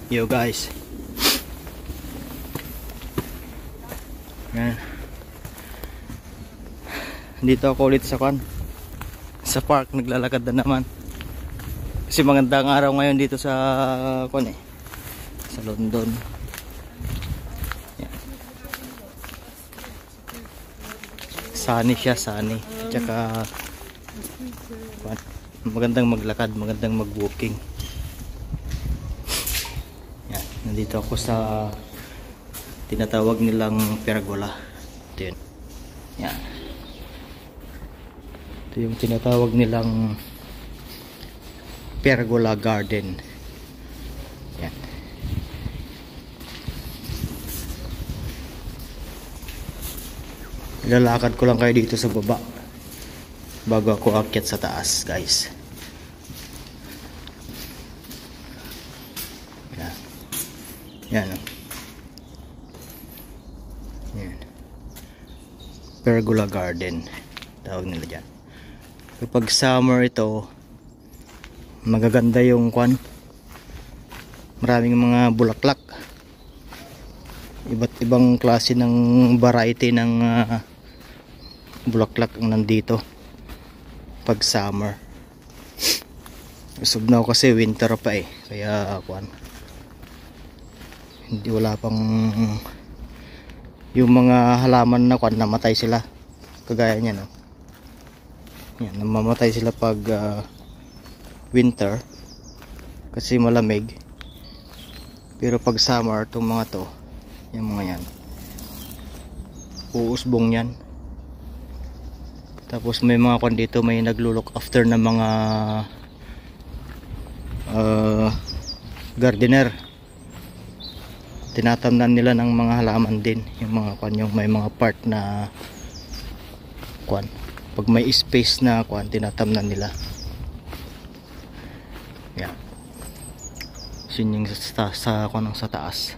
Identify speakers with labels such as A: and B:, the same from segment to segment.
A: Yo guys. Yan. Dito ako ulit sa sa park, naglalakad na naman. Kasi magandang araw ngayon dito sa sa London. Yan. Sunny siya, sunny. Tsaka magandang maglakad, magandang mag-walking. Yan, nandito ako sa tinatawag nilang pergola. Ito yun. Yan. Ito yung tinatawag nilang pergola garden. Yan. Ilalakad ko lang kayo dito sa baba bago ako aakyat sa taas, guys. Yan. Yan. Yan. Pergola garden tawag nila dyan. Kapag summer ito, magaganda yung maraming mga bulaklak, iba't ibang klase ng variety ng bulaklak ang nandito pag summer. Usog na ako kasi winter pa eh, kaya hindi, wala pang yung mga halaman na namatay sila, kagaya niya, no? Yan, namamatay sila pag winter kasi malamig. Pero pag summer, itong mga to, yung mga yan, uusbong yan. Tapos may mga dito, may naglo-look after na mga gardener. Tinatamnan nila ng mga halaman din yung mga yung may mga part na pag may space na tinatamnan nila. Yan. Yun yung sa taas.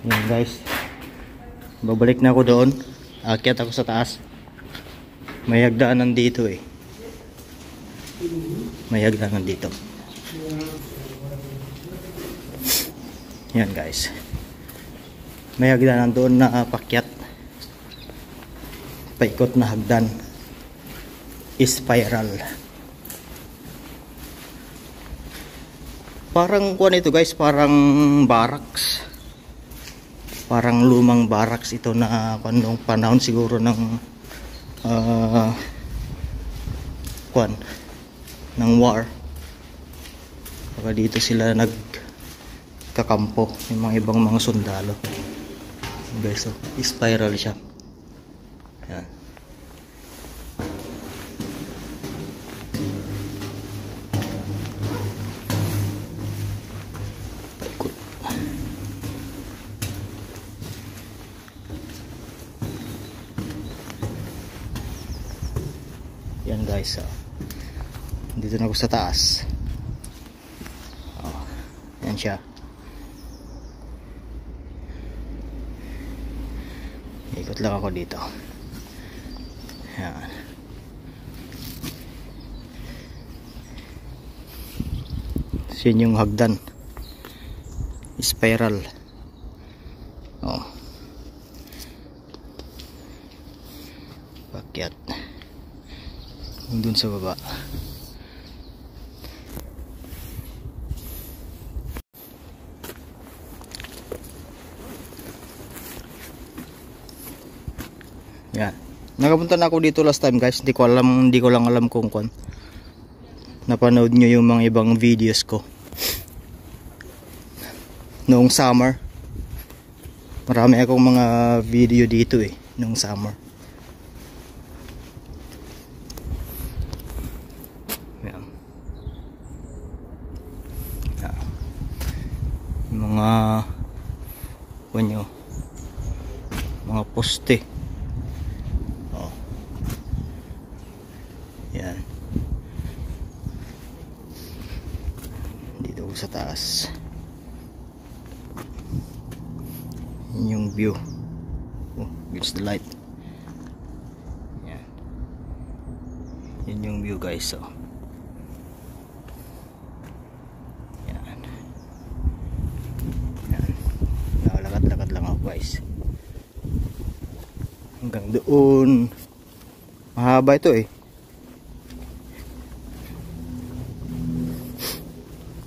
A: Yan guys, babalik na ako doon. Aakyat ako sa taas. May hagdanan dito eh. May hagdanan dito. Yan guys, may hagdanan doon na pakyat, paikot na hagdan, spiral. Parang ito guys, parang barracks. Parang lumang barracks ito na nung panahon siguro ng ng war. Baka dito sila nagkakampo, yung mga ibang mga sundalo. Guys, so, spiral siya. Yan. Yan guys, dito na ako sa taas. Yan siya. Ikot lang ako dito. Yan. Yan yung hagdan, spiral. Pakyat dun sa baba. Yan. Nakapunta na ako dito last time guys. Hindi ko lang alam kung napanood nyo yung mga ibang videos ko noong summer. Marami akong mga video dito eh noong summer. Yan. Yan. Mga mga poste. Yan. Dito sa taas. Yun yung view. Here's the light. Yan. Yun yung view guys. So Doon mahaba ito eh.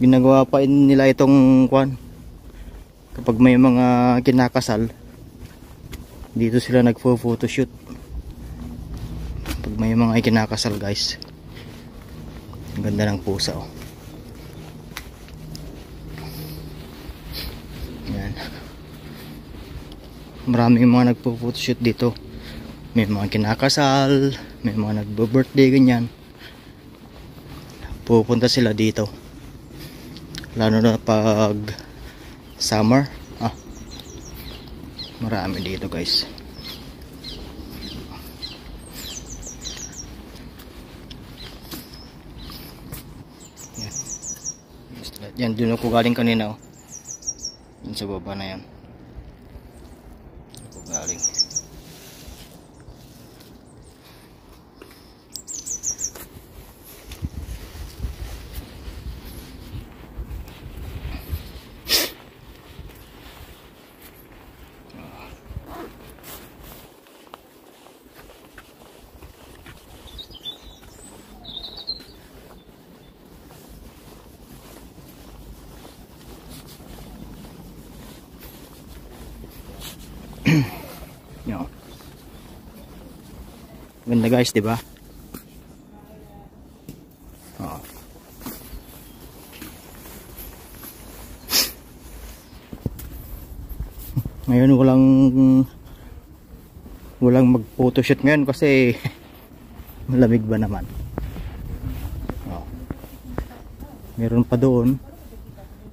A: Ginagawa pa nila itong kwan kapag may mga kinakasal. Dito sila nagpo-photoshoot pag may mga kinakasal, guys. Ang ganda ng pusa, oh. Yan. Maraming mga nagpo-photoshoot dito. May mga kinakasal, may mga nagbo-birthday, ganyan. Pupunta sila dito. Lalo na pag summer. Marami dito, guys. Yan, dun ako galing kanina, oh. Dun sa baba na yan ako galing. Yo. Ganda, guys, di ba? Oh. Ngayon walang mag-photoshoot ngayon kasi malamig ba naman. Oh. Meron pa doon.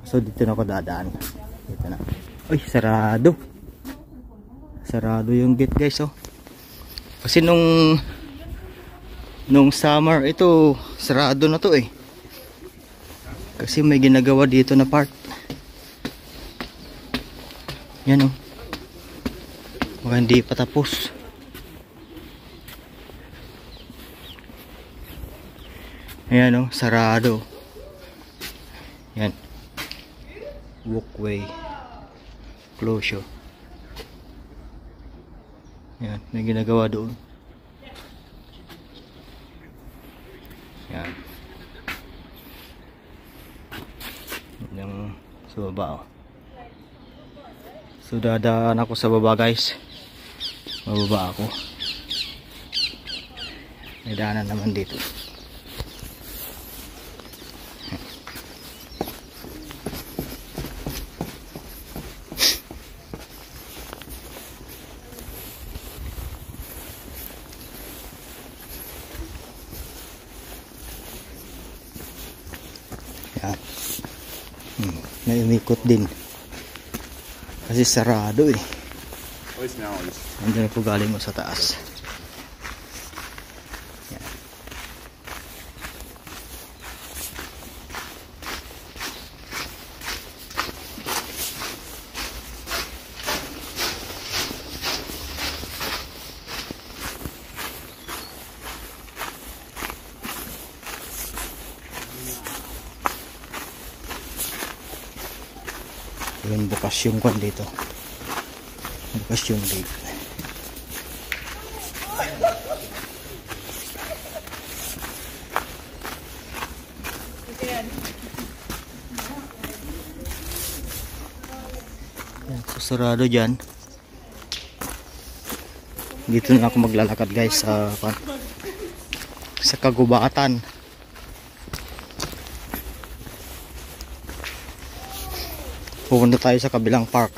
A: So dito na ako dadaan. Dito na. Ay, sarado. Sarado yung gate, guys, oh. Kasi nung summer ito sarado na to eh. Kasi may ginagawa dito na part. Yan, oh. Baka hindi pa tapos. Ayan, oh, sarado. Yan. Walkway closure. Yan, may ginagawa doon. Yan. Yung sa baba, oh. So dadaan ako sa baba, guys. Mababa ako. May daanan naman dito. Yan. May umikot din. Kasi sarado eh. Andiyan po galing mo sa taas. Yan. Yung bukas yung kwan dito. Bukas yung gate. Yan, susarado dyan. Dito na ako maglalakad, guys, sa kagubatan. Pupunta tayo sa kabilang park.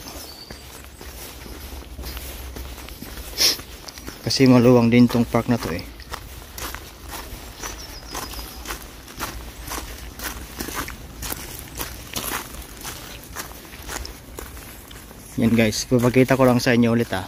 A: Kasi maluwang din tong park na to eh. Yan, guys, papakita ko lang sa inyo ulit, ah.